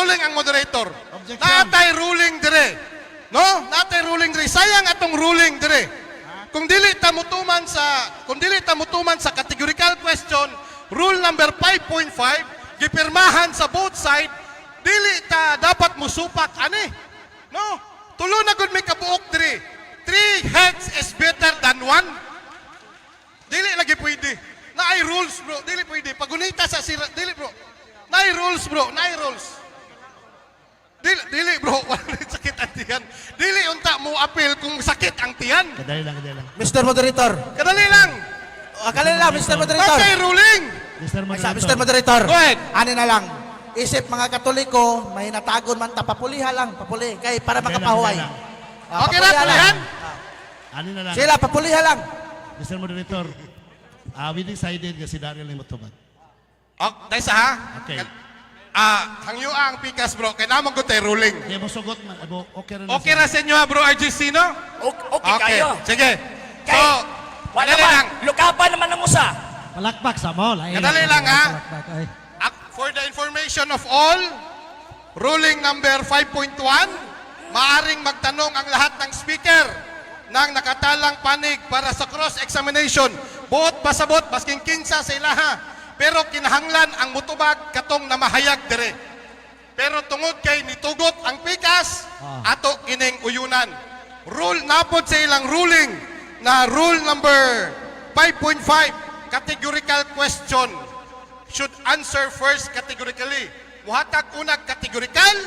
ruling ang moderator. Objection. Natay ruling dire. No? Natay ruling dire. Sayang atong ruling dire. Kung dili ta mutuman sa categorical question, rule number 5.5 gipirmahan sa both side, dili ta dapat musupak ani. No? Tulo na gud may kabuok dire. 3 heads is better than 1. Dili lagi pwede. Naay rules, bro. Dili pwede. Pagunita sa sira, dili, bro. Naay rules, bro. Naay rules. Dili, bro. Wala sakit ang tiyan. Dili unta mo appeal kung sakit ang tiyan. Kadali lang, kadali lang. Mr. Moderator. Kadali lang. Akala lang, Mr. Moderator. Natay ruling. Mr. Ay, Moderator. Mr. Moderator. Go ahead. Ano na lang. Isip mga Katoliko, may natagon man ta, papuliha lang, papuli. Kay para Kadali lang, makapahuay. kadali lang. Okay na, papuliha lang. pulihan? Ano na lang. Sila, papuliha lang. Mr. Moderator, we decided nga si Daryl ay matubag. Dahil sa ha? Okay. Hangyo ang pikas, bro. Kaya naman ko tayo ruling. Kaya mo sugot man. Abo, okay rin. Okay na sa inyo, ha, bro RGC, no? Okay kayo. Sige. So, Kay, wala kadali lang. naman, lukapan naman ang usa. Palakpak sa mall. Ay, Kadali lang, ha? palakpak, ay. For the information of all, ruling number 5.1, maaring magtanong ang lahat ng speaker ng nakatalang panig para sa cross-examination. Buot pasabot, basking kinsa sa ilaha. Pero kinahanglan ang mutubag katong namahayag dire. Pero tungod kay nitugot ang pikas, ato kining uyunan. Rule napod sa ilang ruling na rule number 5.5, categorical question should answer first categorically. Muhatag unag categorical,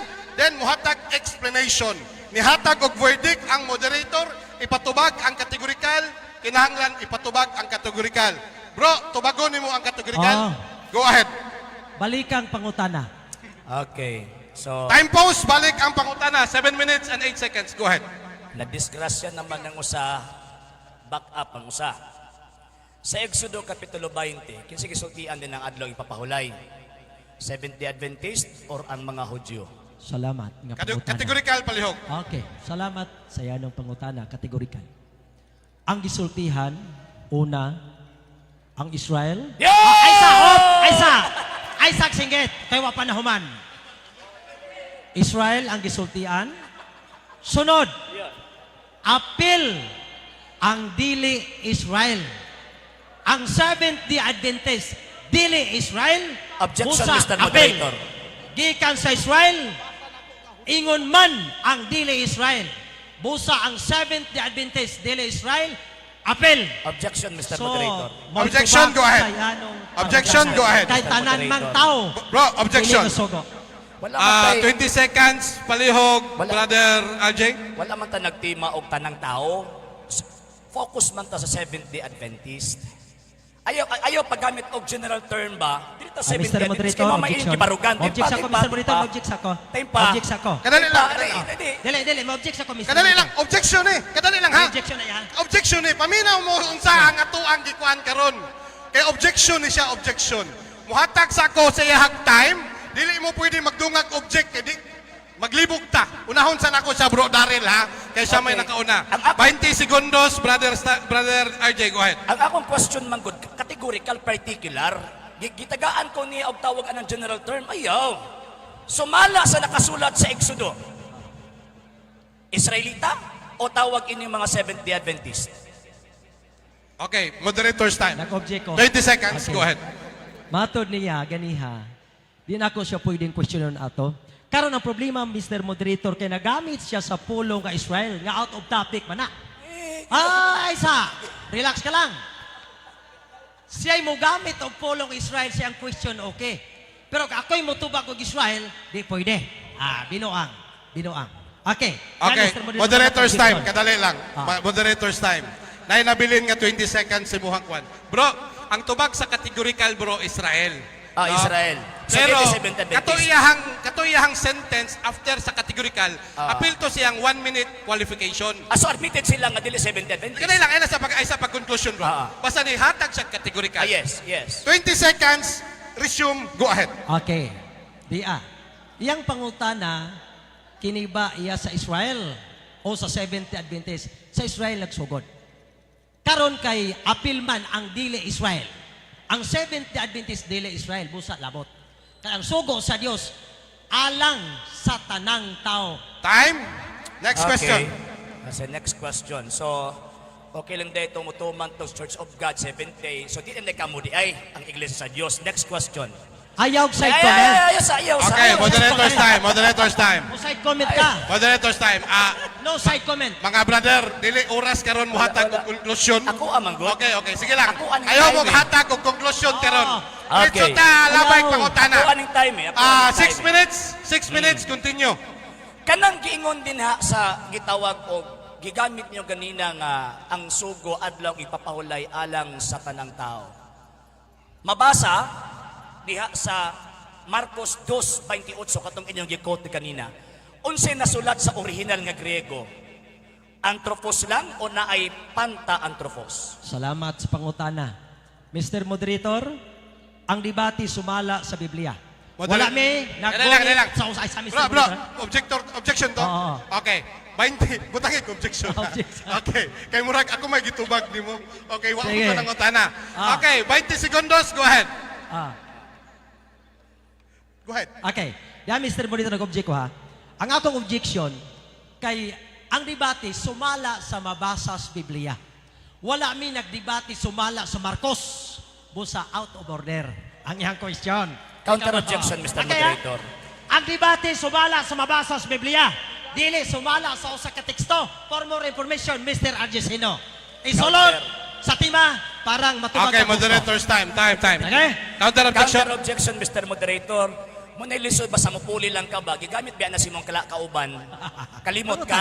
then muhatag explanation. Nihatag og verdict ang moderator, ipatubag ang categorical, kinahanglan ipatubag ang categorical. Bro, tubagon nimo ang categorical. Go ahead. Balikang pangutana. Okay. So, Time pause, balik ang pangutana. 7 minutes and 8 seconds. Go ahead. nadisgrasya naman ng usa, back up ang usa. Sa Exodo Kapitulo 20, kinsa gisultian din ang adlaw ipapahulay. Seventh-day Adventist or ang mga Hudyo? Salamat nga pangutana. Categorical palihog. Okay, salamat sa yanong pangutana, kategorikal. Ang gisultihan, una, ang Israel. Yo! Isaac Singgit, kay wa panahuman. Israel ang gisultian. Sunod, apil ang dili Israel. Ang Seventh-day Adventist, dili Israel. Objection, busa Mr. apil. Moderator. Gikan sa Israel, ingon man ang dili Israel. Busa ang Seventh-day Adventist, dili Israel, apel. Objection, Mr. Moderator. Objection, go ahead. Objection, go ahead. Kay tanan mang tao. Bro, objection. Dili masugo. Wala man 20 seconds, palihog, Wala. Brother RJ. Wala man ta nagtima og tanang tao. Focus man ta sa Seventh-day Adventist. Ayaw paggamit og general term ba? Dili ta Mr. Seventh-day Adventist Moderator, kay mamain objection. gibarugan. Object sa ko, Mr. Moderator, object sa ko. Time pa. Object sa ko. Kadali lang. Dili, ma-object sa ko, Mr. Kadali lang. Moderator. Objection eh. Kadali lang ha. Objection na yan. Objection eh. Paminaw mo unsa ang atuang gikuan karon. Kay objection ni siya, objection. Muhatag sa ko sa iyahag time, dili mo pwede magdungag object kay di maglibog ta. Unahon sa nako sa bro Daryl ha, kay siya may Okay. nakauna. Ang 20 segundos, brother RJ, go ahead. Ang akong question man good, categorical particular, gitagaan ko niya og tawag anang general term, ayaw. Sumala sa nakasulat sa Exodo. Israelita o tawag ini mga Seventh-day Adventist? Okay, moderator's time. Nag-object ko. 20 seconds, Okay. go ahead. Matod niya, ganiha. Di na ko siya pwedeng questionan ato. Karon ang problema, Mr. Moderator, kay nagamit siya sa pulong ka Israel, nga out of topic man na. Isa, relax ka lang. Siya'y mo gamit og pulong Israel, siyang question, okay. Pero ako'y mutubag og Israel, di pwede. Binuang. Okay. Yan, Okay, Mr. Moderator, moderator's time, objection. kadali lang. Moderator's time. Nay nabilin nga 20 seconds si muhang kwan. Bro, ang tubag sa categorical bro Israel. No? Israel. So, Pero dili Seventh-day Adventist. katuyahang sentence after sa categorical, appeal to siyang 1 minute qualification. So admitted sila nga dili Seventh-day Adventist. Kanay lang ay sa pag-conclusion bro. Basta ni hatag sa categorical. Yes. 20 seconds, resume, go ahead. Okay. Iyang pangutana, kiniba iya sa Israel o sa Seventh-day Adventist? Sa Israel nagsugod. Karon kay apil man ang dili Israel. Ang Seventh-day Adventist dili Israel, busa labot. Kaya ang sugo sa Dios, alang sa tanang tao. Time. Next question. That's the next question. So, okay lang dito mutuman to Church of God 7th day. So, di na kamo di ay ang iglesia sa Diyos. Next question. Ayaw side comment. Okay, moderator's time. Moderator's time. O side comment ka. Moderator's time. No side comment. Mga brother, dili oras karon mo hatag og konklusyon. Ako amang good. Okay, sige lang. Ako anong Ayaw mo timing. hatag og konklusyon karon. Okay. Dito ta labay Ayaw. pangutana. Ako anong time eh. Ako anong 6 time eh. minutes. 6 minutes, continue. Kanang giingon din ha sa gitawag og gigamit niyo ganina nga ang sugo adlaw ipapahulay alang sa tanang tao. Mabasa diha sa Marcos 2:28 katong inyong gikote kanina. Unsa nasulat sa original nga Griego? Anthropos lang o naay panta-anthropos? Salamat sa pangutana. Mr. Moderator, ang debate sumala sa Biblia. Wala may Dali lang. sa usay sa Mr. Bro, Moderator. objection to. Oo. Okay. 20, butangin ko objection. Objection. Okay. Kay murag ako may gitubag nimo. Okay, wa ko Sige. nang utana. Ah. Okay, 20 segundos, go ahead. Ah, Go ahead. okay. Yan, Mr. Moderator, nag-object ko ha. Ang akong objection, kay ang debate sumala sa mabasa sa Biblia. Wala mi nagdebate sumala sa Marcos. Busa out of order. Ang iyang question. Counter objection, Mr. Okay, ha? Moderator. Ang debate sumala sa mabasa sa Biblia. Dili sumala sa usa ka teksto. For more information, Mr. Argesino. Isulod sa tima parang matubag Okay, ka gusto. moderator's time. Time. Okay? Counter objection. Counter objection, Mr. Moderator. Muna ilisod ba sa mupuli lang ka ba? Gigamit biya na si mong kauban. Kalimot ka?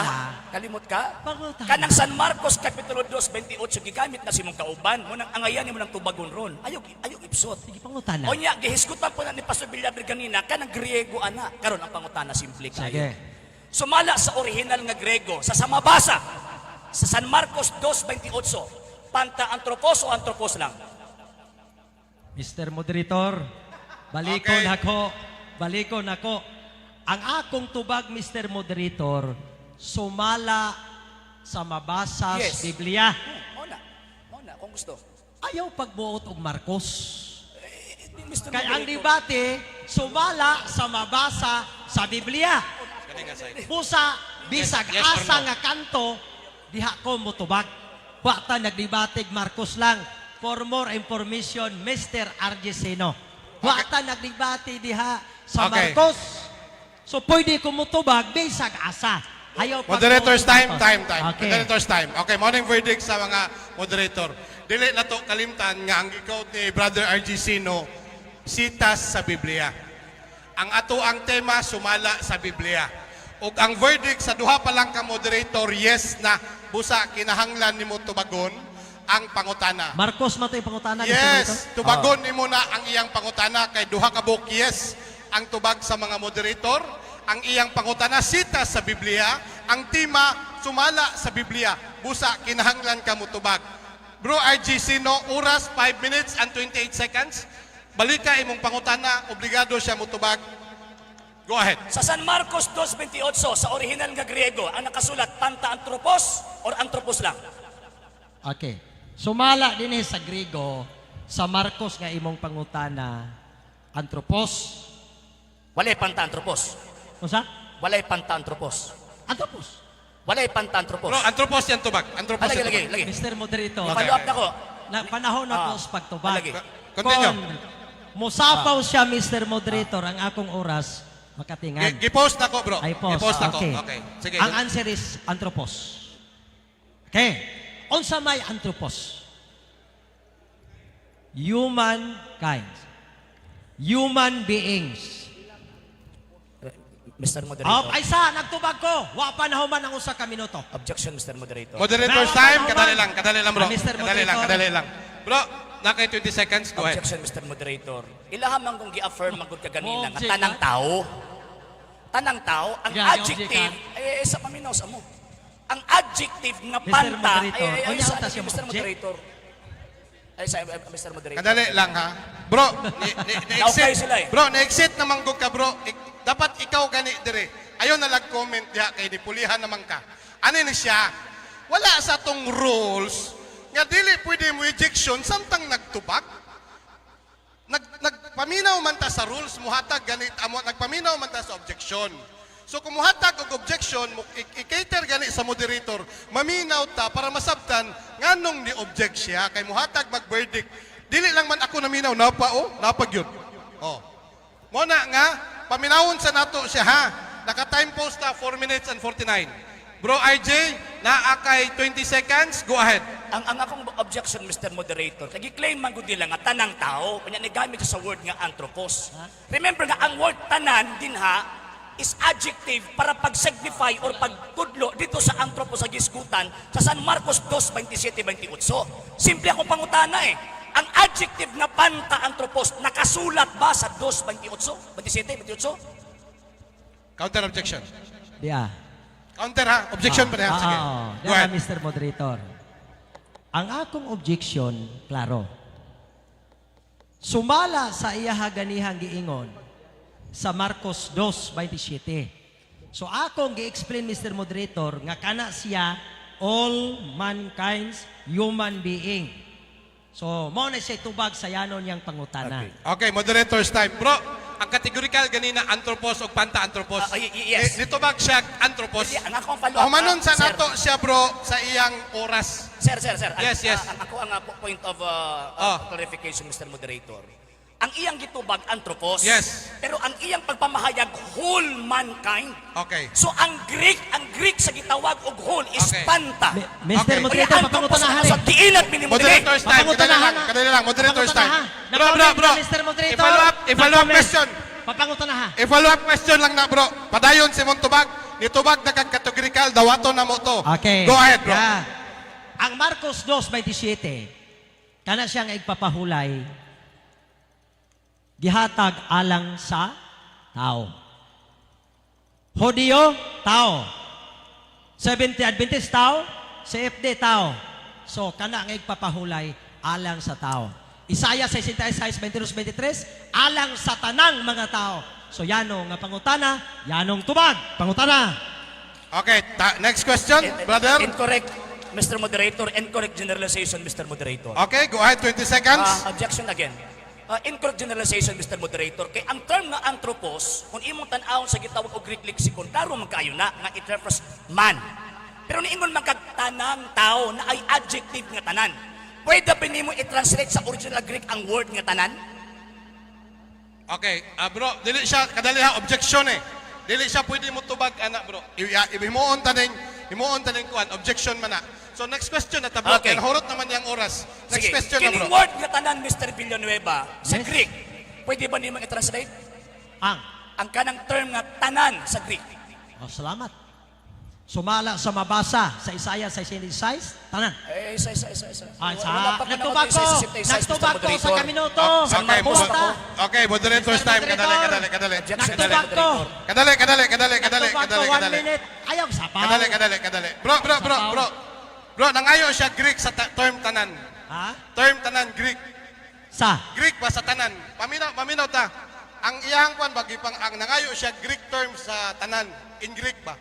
Kalimot ka? Pangutan. Kanang San Marcos Kapitulo 2:28 gigamit na si mong kauban. Munang angayan mo ng tubagon ron. Ayog ipsot. Sige, pangutana. O niya, gihisgutan po na ni Pastor Villabre kanina, kanang Griego ana. Karon ang pangutana simple kayo. Sige. Sumala sa original nga Grego, sa samabasa, sa San Marcos 2:28, panta-anthropos o anthropos lang? Mr. Moderator, Okay. balikon ako. Ang akong tubag, Mr. Moderator, sumala sa mabasa Yes. sa Biblia. Muna, kung gusto. Ayaw pagbuot og Marcos. Mr. Kaya ang Moderator. debate, sumala sa mabasa sa Biblia. Pusa, bisag Yes or asa no? nga kanto, diha ko mutubag. Wata nagdebate Marcos lang. For more information, Mr. Argesino. Wata nagdebate diha sa Okay. Marcos. So pwede ko mutubag, bisag asa. Ayaw Moderator's time, pagbuot time. Okay. Moderator's time. Okay, morning verdict sa mga moderator. Dili na to kalimtan nga ang ikaw ni Brother Argesino, sitas sa Biblia. Ang ato ang tema, sumala sa Biblia. Ug ang verdict sa duha pa lang ka moderator, yes na busa kinahanglan nimo tubagon ang pangutana. Marcos matay pangutana. Mr. Yes, Moderator? tubagon nimo na ang iyang pangutana kay duha ka buok yes ang tubag sa mga moderator. Ang iyang pangutana sita sa Biblia, ang tema sumala sa Biblia. Busa kinahanglan ka mo tubag. Bro RG Sino, oras 5 minutes and 28 seconds. Balika imong pangutana, obligado siya mo tubag. Go ahead. Sa San Marcos 2:28, sa original nga Griego, ang nakasulat, panta-anthropos or anthropos lang? Okay. Sumala din sa Griego, sa Marcos nga imong pangutana, anthropos. Walay panta-anthropos. Unsa? Walay panta-anthropos. Anthropos. Walay panta-anthropos. Bro, anthropos yan tubag. Anthropos Lagi, yan lagi, tubag. lagi. Mr. Moderator, Follow up na ko. na panahon na po Ah, sa pagtubag. lagi. Continue. Kung musapaw siya, Mr. Moderator, ang akong oras, makatingan. Gipost na ko, bro. Ay, post. Gipost na ko. Okay. Okay. Sige. Ang answer is anthropos. Okay. Unsa may anthropos? Human kind. Human beings. Mr. Oh, Moderator. ay sa, nagtubag ko. Wa panahon man ang usa ka minuto. Objection, Mr. Moderator. Moderator's Bawal, time, bawal. kadali lang bro. Mr. Kadali lang, Moderator. kadali lang. Bro, nakay 20 seconds, go ahead. Objection, Mr. Moderator. Ilaham man kung gi-affirm magud ka ganina nga Object, tanang ha? tao. Tanang tao, ang Yeah, adjective, object, sa paminaw sa mo. Ang adjective nga Mr. panta, Moderator, unya sa utas yung Mr. object. Moderator. Mr. Moderator. Kadali lang ha. Bro, Okay na-exit. sila eh. Bro, na-exit naman ko ka bro. Dapat ikaw gani dire. Ayaw na lag-comment diha kay dipulihan naman ka. Ano ni siya? Wala sa tong rules nga dili pwede mo ejection samtang nagtubag. nagpaminaw man ta sa rules, muhatag ganit amo nagpaminaw man ta sa objection. So kung muhatag og objection, i-cater gani sa moderator, maminaw ta para masabtan nganong ni object siya kay muhatag mag-verdict. Dili lang man ako naminaw, napag yun. Oh. Mo na nga paminawon sa nato siya ha. Naka-time post ta 4 minutes and 49. Bro RJ, naa kay 20 seconds. Go ahead. Ang akong objection, Mr. Moderator, nag-claim man gud nila nga tanang tao, kanya nigamit sa word nga anthropos. Remember nga ang word tanan din ha is adjective para pag-signify or pagtudlo dito sa anthropos sa gisgutan sa San Marcos 2:27-28. Simple akong pangutana eh. Ang adjective na panta anthropos nakasulat ba sa 2:27-28? Counter objection. Yeah. Counter ha. Objection pa na. Sige. Go ahead. Mr. Moderator. Ang akong objection, klaro. Sumala sa iyaha ganihang giingon sa Marcos 2:27. So akong gi-explain, Mr. Moderator, nga kana siya all mankind's human being. So, mo na siya tubag sa yanon niyang pangutana. Okay, moderator's time. Bro, ang categorical ganina anthropos o panta anthropos. Yes. Nito bag siya anthropos. Ang akong follow-up. Humanon sa sir. nato siya bro sa iyang oras. Sir. Yes, yes. Ako ang point of clarification, Mr. Moderator. Ang iyang gitubag anthropos. Yes. Pero ang iyang pagpamahayag whole mankind. Okay. So ang Greek sa gitawag og whole is Okay. panta. Mr. Okay. Moderator, papangutanahan Sa diinat minimo dili. Moderator's time. Kadali lang. Moderator's time. Bro. Mr. Moderator. I-follow up question. Papangutanahan. I-follow up question lang na bro. Padayon si mong tubag. Nitubag na kag-categorical. Dawato na mo to. Okay. Go ahead bro. Yeah. Ang Marcos 2:27, kana siyang igpapahulay, gihatag alang sa tao. Hodyo, tao. 70 Adventist, tao. CFD, tao. So, kana ang igpapahulay alang sa tao. Isaya 66:22-23, alang sa tanang mga tao. So, yanong nga pangutana, yanong tubag. Pangutana. Okay. Next question, brother. Incorrect, Mr. Moderator. Incorrect generalization, Mr. Moderator. Okay, go ahead. 20 seconds. Objection again. Incorrect generalization, Mr. Moderator. Kay ang term nga anthropos, kung imong tan-awon sa gitawag o Greek lexicon, klaro man kayo na nga it refers man. Pero niingon man kag tanang tao na ay adjective nga tanan. Pwede ba nimo i-translate sa original Greek ang word nga tanan? Okay, bro, dili siya kadali ha objection eh. Dili siya pwede mo tubag anak bro. Himuon taning kuan objection man na. So next question na bro. Okay. Kaya horot naman yang oras. Next Sige, question na kining bro. word nga tanan, Mr. Villanueva, sa Yes. Greek, pwede ba nimo i-translate? Ang Kanang term nga tanan sa Greek. salamat. Sumala sa mabasa sa Isaiah 66, tanan. Isa. Nagtubag ko sa kaminuto. Sa Okay, Marposta. okay, moderator's time. Kadali. Nagtubag ko. Kadali. Nagtubag ko 1 minute. Ayaw sapaw. Kadali. Bro, nangayo siya Greek sa term tanan. Ha? Term tanan Greek. Sa? Greek ba sa tanan? Paminaw ta. Ang iyang kwan bagi pang ang nangayo siya Greek term sa tanan in Greek ba?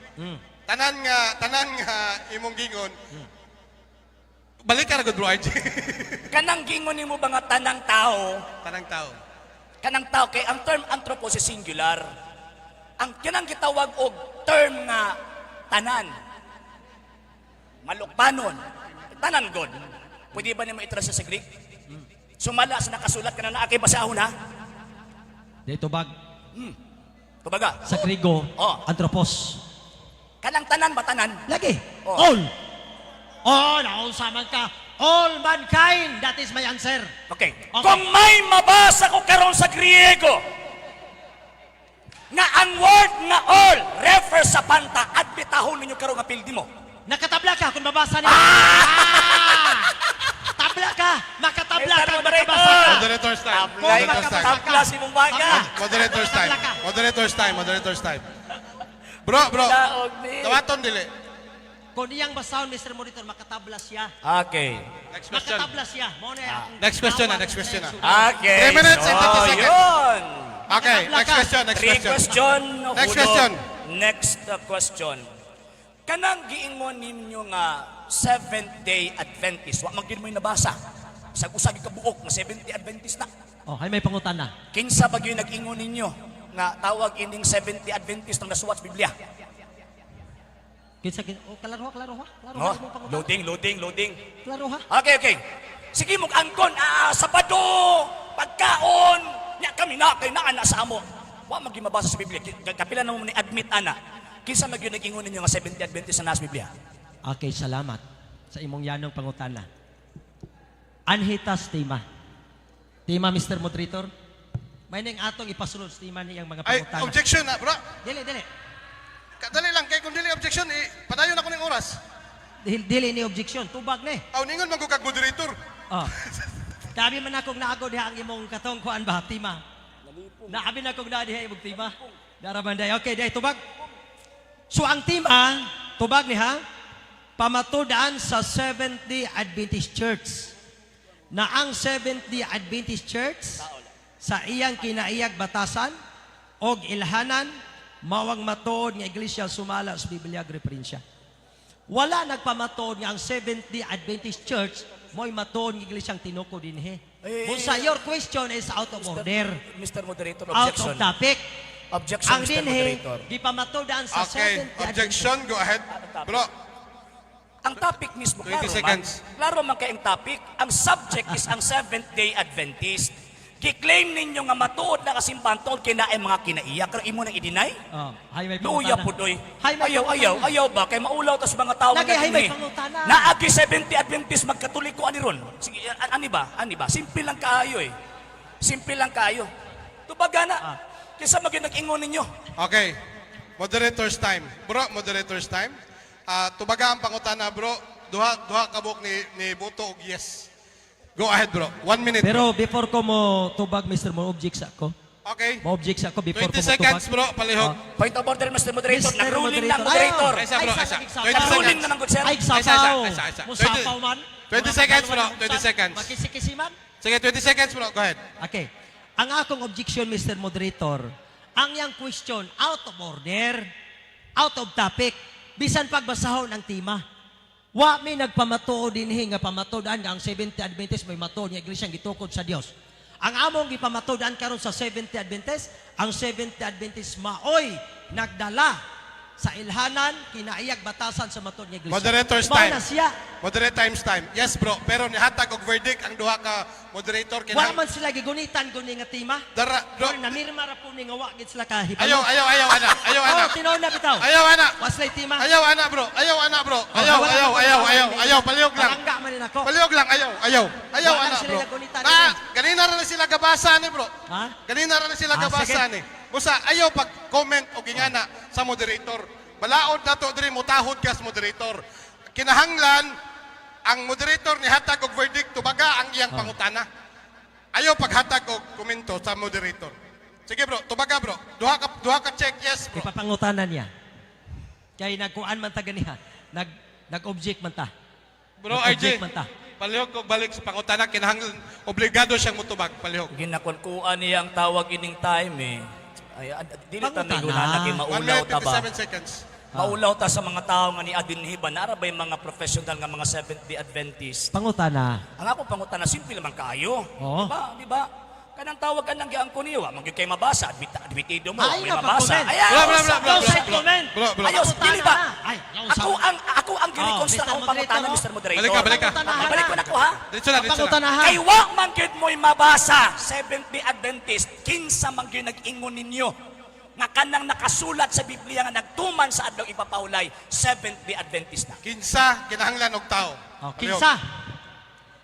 Tanan nga imong gingon. Balik ka ra gud bro RJ. Kanang gingon nimo ba nga tanang tao? Tanang tao. Kanang tao kay ang term anthropos is singular. Ang kanang gitawag og term nga tanan. Malukpanon. Tanan god. Pwede ba nimo i-translate sa Greek? Sumala sa nakasulat ka na akay basahon ha? Dito bag Kumbaga, sa Grigo, Oh. anthropos. kanang tanan ba tanan? Lagi. Oh. All. Oh, naunsa man ka. All mankind. That is my answer. Okay. Okay. Kung may mabasa ko karon sa Griego nga ang word nga all refers sa panta at bitahon ninyo karon nga pildi mo. Nakatabla ka kung babasa niya. Tabla ka. Makatabla ka. Mr. Makabasa ka. Moderator's time. Tablay, Moderator's time. tabla si mong baga. Moderator's time. Bro. Daog ni. Tawaton dili. Kung iyang basahon, Mr. Monitor, makatabla siya. Okay. Next question. Makatabla siya. Muna akong Next question na. tawag Okay. 3 minutes and 30 seconds. Yun. Okay, next question. Three question. Next Hulog. question. Next question. Kanang giingon ninyo nga Seventh-day Adventist, wa magin mo yung nabasa. Sag-usag ka buok nga Seventh-day Adventist na. Oh, hay may pangutana. Kinsa bagyo nag-ingon ninyo nga tawag ining 70 Adventist ng nasuwat sa Biblia? Kinsa oh, klaro ha. No? imong pangutana. Loading. Klaro ha. Okay. Sige mo angkon, Sabado, pagkaon, nya kami na kay naa na sa amo. Wa magimabasa sa Biblia. Kapila na mo ni admit ana. Kinsa magyo nag-ingon ninyo nga 70 Adventist na nasa Biblia? Okay, salamat sa imong yanong pangutana. Anhitas tema. Tema, Mr. Moderator. May nang atong ipasulod sa tema niyang mga Ay, pangutana. objection na, bro. Dili. Kadali lang, kay kung dili objection, padayon ako ng oras. Dili ni objection. Tubag ni. Aw, ningon man ko kag moderator. Oh. Dabi man akong naagod diha ang imong katong kuan ba, tema. Naabi na akong diha imong tema. Daraman day. Okay, day tubag. So ang tema, tubag ni ha, pamatudan sa Seventh Day Adventist Church na ang Seventh Day Adventist Church sa iyang kinaiyag batasan og ilhanan mawang matuod nga iglesia sumala sa Biblia ag referensya. Wala nagpamatuod nga ang Seventh Day Adventist Church mo'y matuod nga iglesyang tinuko dinhi. Bunsa, your question is out of order. Mr. Moderator, Out objection. of topic. Objection, Ang Mr. dinhi, Moderator. di pamatudan sa Okay, Seventh Day objection, go ahead. Bro, Ang topic mismo, 20 klaro man. seconds. Klaro man kay ang topic. Ang subject is ang Seventh-day Adventist. Giklaim ninyo nga matuod na kasimbahan tungkol kina ay mga kinaiyak. Pero imo nang i-deny? Oh, hay may Luya pangutana. po doy. Hay may pangutana. Ayaw ba? Kay maulaw ta sa mga tao Lagi, hay may naging pangutana. Naagi 70 Adventist magkatoliko ani ron. Sige, ani ba? Simple lang kaayo eh. Simple lang kaayo. Tubaga na. Kisa maging nag-ingon ninyo. okay. Moderator's time. Bro, moderator's time. Tubaga ang pangutana, bro. Duha kabuk ni Buto og yes. Go ahead, bro. 1 minute. Pero before ko mo tubag, Mr. Mo object sa ako. Okay. Mo object sa ako before 20 ko mo seconds, tubag. bro. Palihog. Point of order, Mr. Moderator. Mr. Nag-ruling Moderator. ng moderator. Ay, Isa, bro, isa. 20 Nag-ruling seconds. na ng good sir. Ay, Isa. sapaw. Mo 20 sapaw man. 20 seconds, bro. 20 seconds. Makisi-kisi man. Sige, 20 seconds, bro. Go ahead. Okay. Ang akong objection, Mr. Moderator, ang yang question, out of order, out of topic, bisan pagbasahon ang tema. Wa may nagpamatuod dinhi nga pamatudan nga ang 70 Adventist may matuod nga iglesyang gitukod sa Dios. Ang among gipamatudan karon sa 70 Adventist, ang 70 Adventist maoy nagdala sa ilhanan kinaiyag batasan sa matuod nga iglesia. Moderator's Mao time. na siya. Moderate times time. Yes, bro. Pero nihatag og verdict ang duha ka moderator Wa man sila gigunitan guni nga tema. Dara, bro. Or namirma ra po ni nga wa gid sila kahibalo. Ayaw, ana. Ayaw, ana. Oh, tinaw na bitaw. Ayaw, ana. Waslay tema. Ayaw, ana, bro. Ayaw, lang. Palangga man din ako. Palihog lang, ayaw, Wala ana, sila bro. nagunitan Na, ganina ra na sila gabasa ni, bro. Ha? Ganina ra na sila Ah, gabasa sige. ni. Busa, ayaw pag-comment o gingana sa moderator. Balaod na to, diri mutahod ka sa moderator. Kinahanglan, ang moderator ni hatag og verdict, tubaga ang iyang pangutana. Ayaw paghatag og komento sa moderator. Sige, bro, tubaga, bro. Duha ka check, yes, bro. Ipapangutanan niya. Kaya nagkuan man ta ganiha. Nag-object man ta. Bro, Nag-object RJ, man ta. palihog ko balik sa pangutana, kinahanglan, obligado siyang mutubag, palihog. Ginakunkuan niya ang tawag ining time eh. Ay, dili ta Pangutana. nigulan na kay 1 maulaw minute, ta ba? 57 seconds. Maulaw ta sa mga tao nga ni Adinhiba, nara ba yung mga professional nga mga Seventh-day Adventist? Pangutana. Ang ako pangutan na simple naman kayo. Oo. Di ba? Kanang tawag ka ng giang kuniyo, magiging kayo mabasa, admitido mo, Ay, may mabasa. napakomment. Ayan, No side comment. Bro. Ayaw, dili ba? Ay, Ako ang ginikonsta Mr. akong pangutan na Moderator. Mr. Moderator. Balik ka. Balik ko na ko ha. Dito na. Pangutanahan. Kay wa man gyud mo'y mabasa, Seventh-day Adventist, kinsa man gyud nag-ingon ninyo nga kanang nakasulat sa Biblia nga nagtuman sa adlaw ipapahulay, Seventh-day Adventist na. Kinsa, kinahanglan og tao. Oh, kinsa?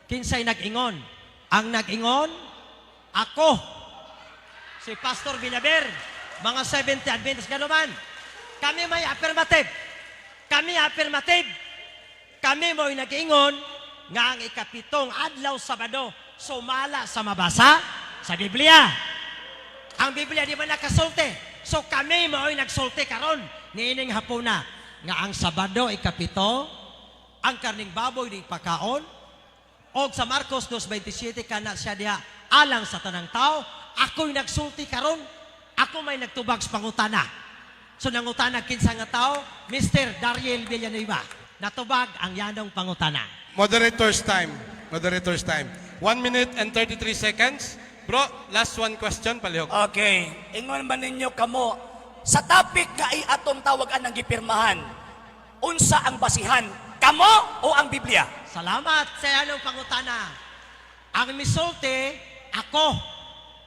Kinsay nag-ingon? Ang nag-ingon, ako. Si Pastor Binaber, mga 70 Adventist ganuman. Kami may affirmative. Kami mo'y nag-ingon nga ang ikapitong adlaw Sabado sumala sa mabasa sa Biblia. Ang Biblia di ba nakasulti? So kami mo'y nagsulti karon niining hapuna nga ang Sabado ikapito, ang karning baboy di pakaon, og sa Marcos 2:27 kana siya diha alang sa tanang tao, ako'y nagsulti karon, ako may nagtubag sa pangutana. So nangutana kinsa nga tao, Mr. Dariel Villanueva. Natubag ang yanong pangutana. Moderator's time. 1 minute and 33 seconds. Bro, last one question, palihog. Okay. Ingon man ninyo kamo, sa topic nga ay atong tawagan ng gipirmahan, unsa ang basihan? Kamo o ang Biblia? Salamat sa anong pangutana. Ang misulti, ako.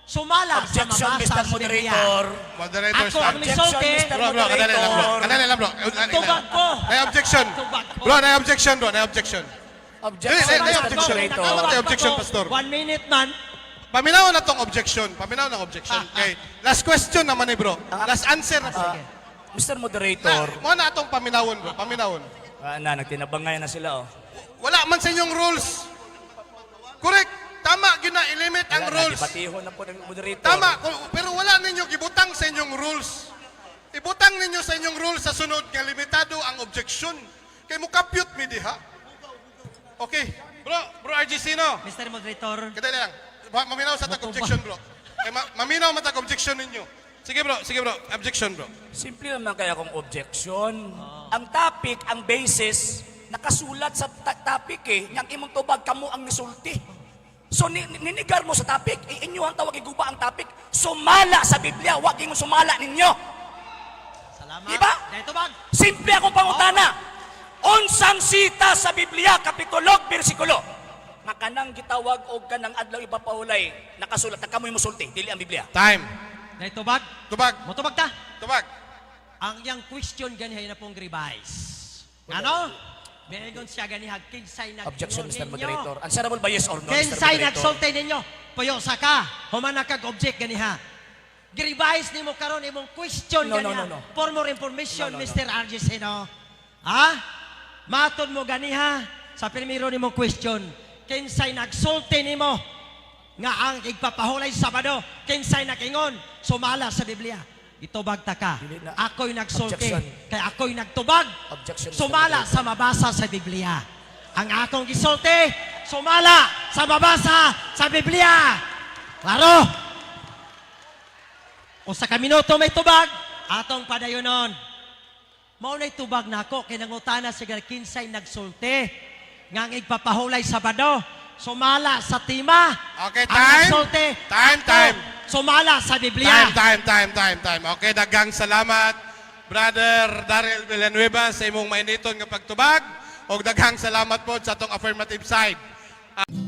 Sumala Objection, sa mabasa Mr. sa Biblia. Moderator. Moderator, Ako ang start. misulti, Mr. Bro, kadali lang, bro. Kadali lang, bro. tubag ko. May objection. Tubag ko. Bro, may objection, bro. May objection. Objection, Ay, Mr. objection. Moderator. Tama tayo, objection, Pastor. 1 minute man. Paminaw na tong objection. Paminaw ng objection. Okay. Last question naman eh, bro. Last answer na, bro. Mr. Moderator. Mo na atong paminawon, bro. Paminawon. Nagtinabangay na sila, oh. Wala man sa inyong rules. Correct. Tama, gina-ilimit ang rules. Batihon na po ng moderator. Tama, pero wala ninyo gibutang sa inyong rules. Ibutang ninyo sa inyong rules sa sunod nga limitado ang objection. Kay mo compute mi diha. Okay. Bro RGC no. Mr. Moderator, Kadali lang. Maminaw sa tag objection, bro. Kay maminaw man tag objection ninyo. Sige bro. Objection, bro. Simple naman kaya kong objection. Ang topic, ang basis, nakasulat sa topic eh. Yang imong tubag, kamo ang misulti. So ninigar mo sa topic, inyo ang tawag iguba ang topic, sumala sa Biblia, wag yung sumala ninyo. salamat. Diba? Dahito bag. Simple akong pangutana. Unsang sita sa Biblia, kapitulo, bersikulo. Nga kanang gitawag o kanang adlaw ipapahulay, nakasulat na kamoy musulti, dili ang Biblia. Time. Dahito bag. Tubag. Motubag ta. Tubag. Ang yang question ganihay na pong revise. Ano? Meron siya ganihag kinsay nag Objection, Mr. Moderator. Answerable by yes or no, Mr. Kinsay Moderator? nagsulti ninyo. Puyo sa ka. Humana kag object ganiha. Girevise nimo karon imong question No, no, ganiha. no, no. For more information, No, no, no. Mr. RGC, no? Ha? Matod mo ganiha sa primero nimong question. Kinsay nagsulti nimo nga ang igpapahulay Sabado, kinsay nakingon sumala sa Biblia. Itubag ta ka. Dili na. Ako'y nagsulti. Objection. Kaya ako'y nagtubag. Objection, Mr. Sumala Moderator. sa mabasa sa Biblia. Ang akong gisulti, sumala sa mabasa sa Biblia. Klaro? O sa kaminuto may tubag, atong padayonon. Maunay tubag na ako, kinangutana sa kinsay nagsulti. Ngang igpapahulay Sabado, sumala sa tima. Okay, Ang time. nagsulti, Time, ako, time. Sumala sa Biblia. Time. Okay, daghang salamat, Brother Daryl Villanueva, sa imong mainiton nga pagtubag. O daghang salamat po sa atong affirmative side.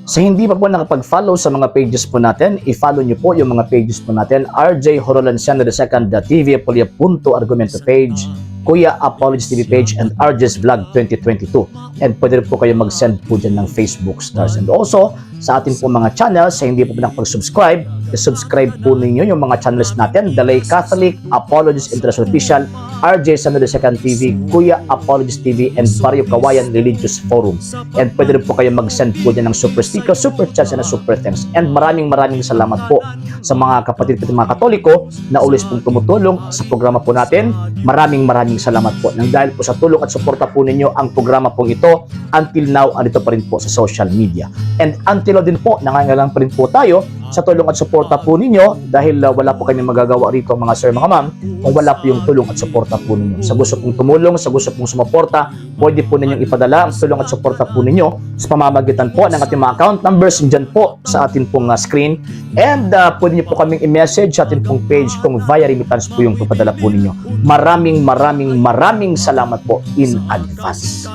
Sa hindi pa po nakapag-follow sa mga pages po natin, i-follow nyo po yung mga pages po natin, RJ Horolanciano II, TV Apolia Punto Argumento page, Kuya Apologies TV page, and RJ's Vlog 2022. And pwede rin po kayo mag-send po dyan ng Facebook stars. And also, sa ating po mga channels, sa hindi po nakapag-subscribe, i-subscribe po ninyo yung mga channels natin, Dalay Catholic, Apologies International Official, RJ Santo II TV, Kuya Apologies TV, and Barrio Kawayan Religious Forum. And pwede rin po kayo mag-send po dyan ng super sticker, super chats, and super thanks. And maraming salamat po sa mga kapatid at mga Katoliko na ulis pong tumutulong sa programa po natin. Maraming salamat po. Nang dahil po sa tulong at suporta po ninyo, ang programa pong ito, until now, andito pa rin po sa social media. And until now din po, nangangailangan pa rin po tayo sa tulong at suporta po ninyo dahil wala po kami magagawa rito mga sir, mga ma'am, kung wala po yung tulong at suporta po ninyo. Sa gusto pong tumulong, sa gusto pong sumuporta, pwede po ninyong ipadala ang tulong at suporta po ninyo sa pamamagitan po ng ating mga account numbers dyan po sa ating pong screen. And pwede nyo po kaming i-message sa ating pong page kung via remittance po yung papadala po ninyo. Maraming salamat po in advance.